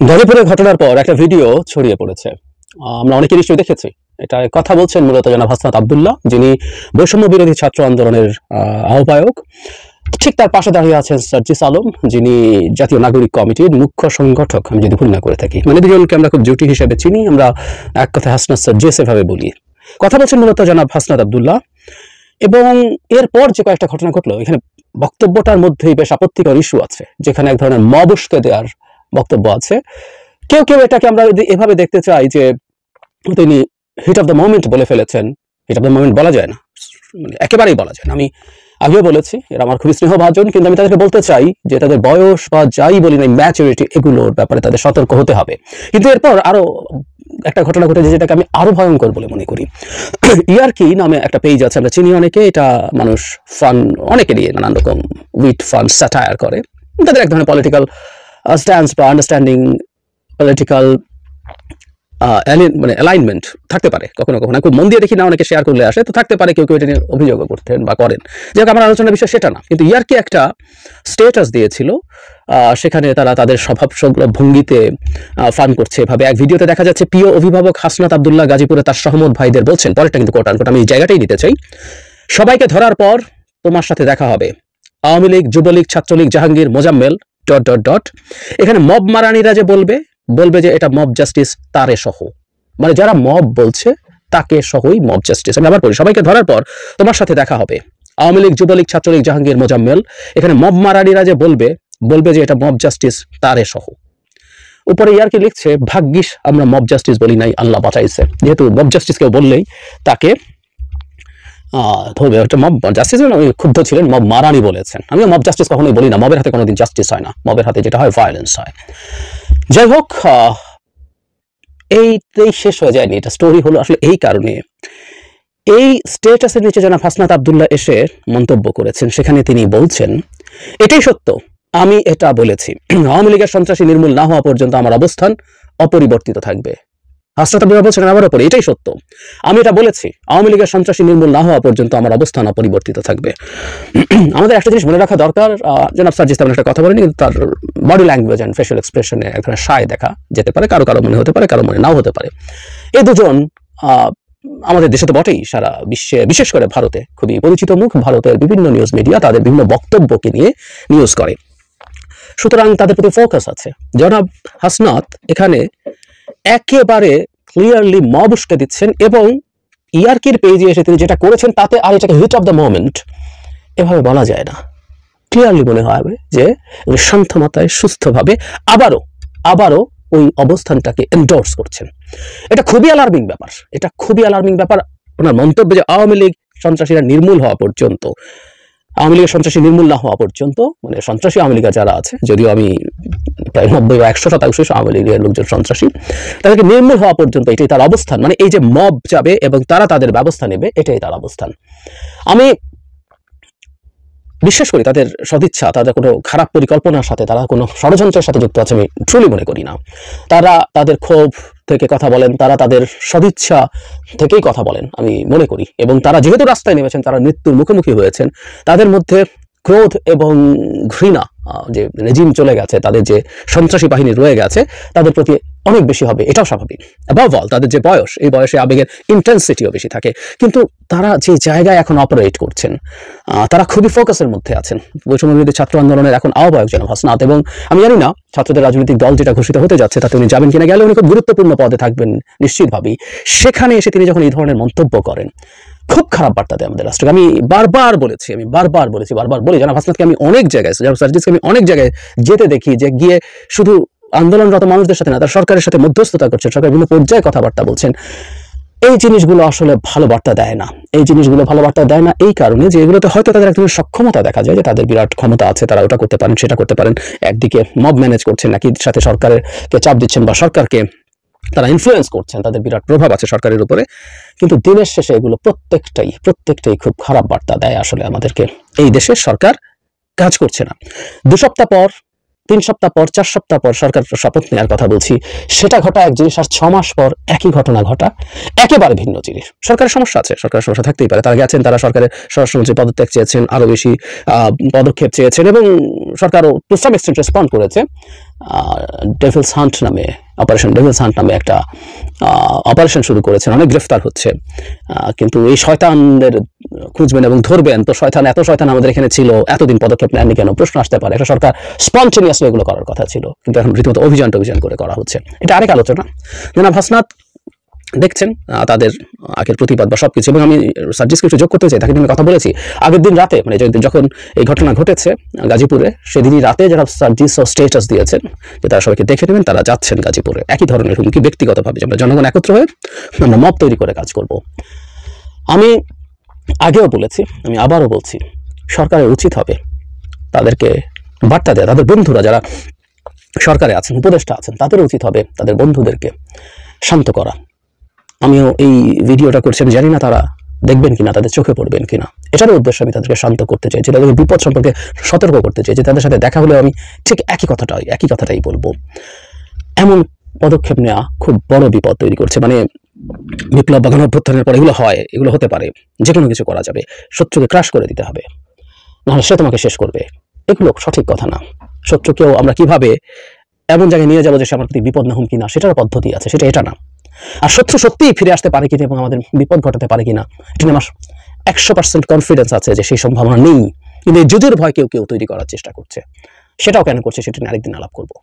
গাজীপুরের ঘটনার পর একটা ভিডিও ছড়িয়ে পড়েছে। আমরা অনেকে নিশ্চয়ই দেখেছি। এটা কথা বলছেন মূলত জনাব হাসনাত আব্দুল্লাহ, যিনি বৈষম্য বিরোধী ছাত্র আন্দোলনের আহ্বায়ক। ঠিক তার পাশে দাঁড়িয়ে আছেন সার্জিস আলম, যিনি জাতীয় নাগরিক কমিটির মুখ্য সংগঠক, আমি যদি ভুল না করে থাকি। মানে দুজনকে আমরা খুব জুটি হিসেবে চিনি, আমরা এক কথায় হাসনাত সার্জিস এভাবে বলি। কথা বলছেন মূলত জনাব হাসনাত আব্দুল্লাহ। এবং এরপর যে কয়েকটা ঘটনা ঘটলো, এখানে বক্তব্যটার মধ্যেই বেশ আপত্তিকর ইস্যু আছে, যেখানে এক ধরনের মব উস্কে দেওয়ার বক্তব্য আছে। কেউ কেউ এটাকে আমরা এভাবে দেখতে চাই যে তিনি হিট অফ দ্য মোমেন্ট বলে ফেলেছেন। হিট অফ দ্য মোমেন্ট বলা যায় না, মানে একেবারেই বলা যায় না। আমি আগেও বলেছি এরা আমার খুবই স্নেহভাজন, কিন্তু আমি তাদেরকে বলতে চাই যে তাদের বয়স বা যাই বলি না, ম্যাচুরিটি, এগুলোর ব্যাপারে তাদের সতর্ক হতে হবে। কিন্তু এরপর আরো একটা ঘটনা ঘটেছে যেটাকে আমি আরো ভয়ঙ্কর বলে মনে করি। ইয়ারকি নামে একটা পেজ আছে, আমরা চিনি অনেকে। এটা মানুষ ফান অনেকে দিয়ে নানান রকম উইট ফান স্যাটায়ার করে। তাদের এক ধরনের পলিটিক্যাল স্ট্যান্স বা আন্ডারস্ট্যান্ডিং, পলিটিক্যাল মানে অ্যালাইনমেন্ট থাকতে পারে কখনো কখনো। খুব মন দিয়ে দেখি না, অনেকে শেয়ার করলে আসে, তো থাকতে পারে কেউ কেউ এটা নিয়ে অভিযোগও করতেন বা করেন। যাই হোক, আমার আলোচনার বিষয় সেটা না। কিন্তু ইয়ারকি একটা স্টেটাস দিয়েছিল, সেখানে তারা তাদের স্বভাব ভঙ্গিতে ফান করছে এভাবে। এক ভিডিওতে দেখা যাচ্ছে প্রিয় অভিভাবক হাসনাত আব্দুল্লাহ গাজীপুরে তার সহমত ভাইদের বলছেন, পরেরটা কিন্তু কোট আনকোট, আমি এই জায়গাটাই নিতে চাই, সবাইকে ধরার পর তোমার সাথে দেখা হবে। আওয়ামী লীগ, যুবলীগ, ছাত্রলীগ, জাহাঙ্গীর, মোজাম্মেল ... এখানে মব মারানিরা যে বলবে যে এটা মব জাস্টিস তারে সহ, মানে যারা মব বলছে তাকে সহই মব জাস্টিস। আমি আবার বলি, সবাইকে ধরার পর তোমার সাথে দেখা হবে। আওয়ামী লীগ, যুবলীগ, ছাত্রলীগ, জাহাঙ্গীর, মোজাম্মেল, এখানে মব মারানিরা যে বলবে যে এটা মব জাস্টিস তারে সহ। উপরে ইয়ারকি লিখছে, ভাগ্যিস আমরা মব জাস্টিস বলি নাই, আল্লাহ বাঁচাইছে। যেহেতু মব জাস্টিস কেউ বললেই তাকে ধরবে। একটা মব জাস্টিস ক্ষুব্ধ ছিলেন, মব মারানি বলেছেন। আমিও মব জাস্টিস কখনোই বলি না, মবের হাতে কোনোদিন জাস্টিস হয় না, মবের হাতে যেটা হয় ভায়োলেন্স হয়। যাই হোক, এইটাই শেষ হয়ে যায়নি। এটা স্টোরি হলো আসলে এই কারণে, এই স্টেটাসের নিচে জনাব হাসনাত আব্দুল্লাহ এসে মন্তব্য করেছেন। সেখানে তিনি বলছেন, এটাই সত্য, আমি এটা বলেছি, আওয়ামী লীগের সন্ত্রাসী নির্মূল না হওয়া পর্যন্ত আমার অবস্থান অপরিবর্তিত থাকবে। হাসনাত আব্দুল্লাহ বলছেন আমার উপরে, এটাই সত্য, আমি এটা বলেছি, আওয়ামী লীগের সন্ত্রাসী নির্মূল না হওয়া পর্যন্ত আমার অবস্থান অপরিবর্তিত থাকবে। আমাদের একটা জিনিস মনে রাখা দরকার, জনাব সার্জিস তেমন একটা কথা বলেনি, কিন্তু তার বডি ল্যাঙ্গুয়েজ অ্যান্ড ফেশিয়াল এক্সপ্রেশনে এক ধরনের সায় দেখা যেতে পারে। কারো কারো মনে হতে পারে, কারো মনে নাও হতে পারে। এই দুজন আমাদের দেশে তো বটেই, সারা বিশ্বে, বিশেষ করে ভারতে খুবই পরিচিত মুখ। ভারতের বিভিন্ন নিউজ মিডিয়া তাদের বিভিন্ন বক্তব্যকে নিয়ে নিউজ করে, সুতরাং তাদের প্রতি ফোকাস আছে। জনাব হাসনাত এখানে একেবারে ক্লিয়ারলি মব উস্কে দিচ্ছেন, এবং ইয়ারকির পেজে এসে তিনি যেটা করেছেন তাতে আর এটাকে হিট অফ দ্য মোমেন্ট এভাবে বলা যায় না। ক্লিয়ারলি মনে হবে যে শান্ত মাথায় সুস্থভাবে আবারও ওই অবস্থানটাকে এন্ডোর্স করছেন। এটা খুবই অ্যালার্মিং ব্যাপার। এটা খুবই অ্যালার্মিং ব্যাপার। ওনার মন্তব্য যে আওয়ামী লীগ সন্ত্রাসীরা নির্মূল হওয়া পর্যন্ত, আওয়ামী লীগের সন্ত্রাসী নির্মূল না হওয়া পর্যন্ত, মানে সন্ত্রাসী আওয়ামী লীগ যারা আছে, যদিও আমি প্রায় 90 বা 100% আওয়ামী লীগের লোকজন সন্ত্রাসী, তাদেরকে নির্মূল হওয়া পর্যন্ত এটাই তার অবস্থান। মানে এই যে মব যাবে এবং তারা তাদের ব্যবস্থা নেবে, এটাই তার অবস্থান। আমি বিশ্বাস করি তাদের সদিচ্ছা, তাদের কোনো খারাপ পরিকল্পনার সাথে, তারা কোনো ষড়যন্ত্রের সাথে যুক্ত আছে আমি ট্রুলি মনে করি না। তারা তাদের ক্ষোভ থেকে কথা বলেন, তারা তাদের সদিচ্ছা থেকেই কথা বলেন আমি মনে করি। এবং তারা যেহেতু রাস্তায় নেমেছেন, তারা মৃত্যুর মুখোমুখি হয়েছেন, তাদের মধ্যে ক্রোধ এবং ঘৃণা, যে রেজিম চলে গেছে, তাদের যে সন্ত্রাসী বাহিনী রয়ে গেছে, তাদের প্রতি অনেক বেশি হবে, এটাও স্বাভাবিক। অ্যাবভ অল তাদের যে বয়স, এই বয়সে আবেগের ইন্টেন্সিটিও বেশি থাকে। কিন্তু তারা যে জায়গায় এখন অপারেট করছেন, তারা খুবই ফোকাসের মধ্যে আছেন। বৈষম্য বিরোধী ছাত্র আন্দোলনের এখন আহ্বায়ক জনাব হাসনাত, এবং আমি জানি না ছাত্রদের রাজনৈতিক দল যেটা ঘোষিত হতে যাচ্ছে তাতে উনি যাবেন কিনা, গেলে উনি খুব গুরুত্বপূর্ণ পদে থাকবেন নিশ্চিতভাবেই। সেখানে এসে তিনি যখন এই ধরনের মন্তব্য করেন, খুব খারাপ বার্তা দেয় আমাদের রাষ্ট্রকে। আমি বারবার বলি, জনাব হাসনাতকে আমি অনেক জায়গায়, জনাব সার্জিসকে আমি অনেক জায়গায় যেতে দেখি, যে গিয়ে শুধু আন্দোলনরত মানুষদের সাথে না, তার সরকারের সাথে মধ্যস্থতা করছেন, সরকার বিভিন্ন পর্যায়ে কথাবার্তা বলছেন। এই জিনিসগুলো আসলে ভালো বার্তা দেয় না। এই কারণে যে এগুলোতে হয়তো তাদের একদম সক্ষমতা দেখা যায়, যে তাদের বিরাট ক্ষমতা আছে, তারা ওটা করতে পারেন, সেটা করতে পারেন। একদিকে মব ম্যানেজ করছেন, নাকি সাথে সরকারকে চাপ দিচ্ছেন বা সরকারকে তারা ইনফ্লুয়েন্স করছেন, তাদের বিরাট প্রভাব আছে সরকারের উপরে। কিন্তু দিনের শেষে এগুলো প্রত্যেকটাই খুব খারাপ বার্তা দেয় আসলে আমাদেরকে। এই দেশের সরকার কাজ করছে না। 2 সপ্তাহ পর, 3 সপ্তাহ পর, 4 সপ্তাহ পর সরকার শপথ নেওয়ার কথা বলছি, সেটা ঘটা এক জিনিস, আর 6 মাস পর একই ঘটনা ঘটা একেবারে ভিন্ন জিনিস। সরকারের সমস্যা আছে, সরকারের সমস্যা থাকতেই পারে। তারা গেছেন, তারা সরকারের স্বরাষ্ট্রমন্ত্রী পদত্যাগ চেয়েছেন, আরো বেশি পদক্ষেপ চেয়েছেন, এবং সরকারও টু সাম এক্সটেন্ট রেসপন্ড করেছে। ডেভিলস হান্ট নামে, অপারেশন ডেভিলস হান্ট নামে একটা অপারেশন শুরু করেছেন, অনেক গ্রেফতার হচ্ছে। কিন্তু এই শয়তানদের খুঁজবেন এবং ধরবেন, তো শয়তান এত শয়তান আমাদের এখানে ছিল, এতদিন পদক্ষেপ নেয়নি কেন প্রশ্ন আসতে পারে। একটা সরকার স্পন্টেনিয়াসলি এগুলো করার কথা ছিল, কিন্তু এখন রীতিমতো অভিযান করে করা হচ্ছে। এটা আরেক আলোচনা। জনাব হাসনাত দেখছেন তাদের আগের প্রতিবাদ বা সবকিছু, এবং আমি সার্জিসকে একটু যোগ করতে চাই, তাকে আমি কথা বলেছি আগের দিন রাতে, মানে যখন এই ঘটনা ঘটেছে গাজীপুরে, সেদিনই রাতে যারা সার্জিস স্টেটাস দিয়েছেন যে তারা সবাইকে দেখে নেবেন, তারা যাচ্ছেন গাজীপুরে। একই ধরনের হুমকি ব্যক্তিগতভাবে, যে আমরা জনগণ একত্র হয়ে আমরা মব তৈরি করে কাজ করব। আমি আগেও বলেছি, আমি আবারও বলছি, সরকারের উচিত হবে তাদেরকে বার্তা দেওয়া, তাদের বন্ধুরা যারা সরকারে আছেন, উপদেষ্টা আছেন, তাদের উচিত হবে তাদের বন্ধুদেরকে শান্ত করা। আমিও এই ভিডিওটা করছি, আমি জানি না তারা দেখবেন কিনা, তাদের চোখে পড়বেন কিনা। এটারও উদ্দেশ্য আমি তাদেরকে শান্ত করতে চাইছি, তাদেরকে বিপদ সম্পর্কে সতর্ক করতে চাইছি। তাদের সাথে দেখা হলে আমি ঠিক একই কথাটাই বলবো। এমন পদক্ষেপ নেওয়া খুব বড় বিপদ তৈরি করছে। মানে বিপ্লব বা গণঅভ্যুত্থানের পর এগুলো হয়, এগুলো হতে পারে, যে কোনো কিছু করা যাবে, শত্রুকে ক্রাশ করে দিতে হবে, নাহলে সে তোমাকে শেষ করবে। এগুলো সঠিক কথা না। শত্রুকেও আমরা কিভাবে এমন জায়গায় নিয়ে যাবো যে সে আমার প্রতি বিপদ না হুমকি না, সেটার পদ্ধতি আছে, এটা না। আর শত্রু সত্যিই ফিরে আসতে পারে কিনা এবং আমাদের বিপদ ঘটাতে পারে কিনা, এটা নিয়ে আমার 100% কনফিডেন্স আছে যে সেই সম্ভাবনা নেই। কিন্তু এই যুদ্ধের ভয় কেউ তৈরি করার চেষ্টা করছে। সেটাও কেন করছে সেটা নিয়ে আরেকদিন আলাপ করবো।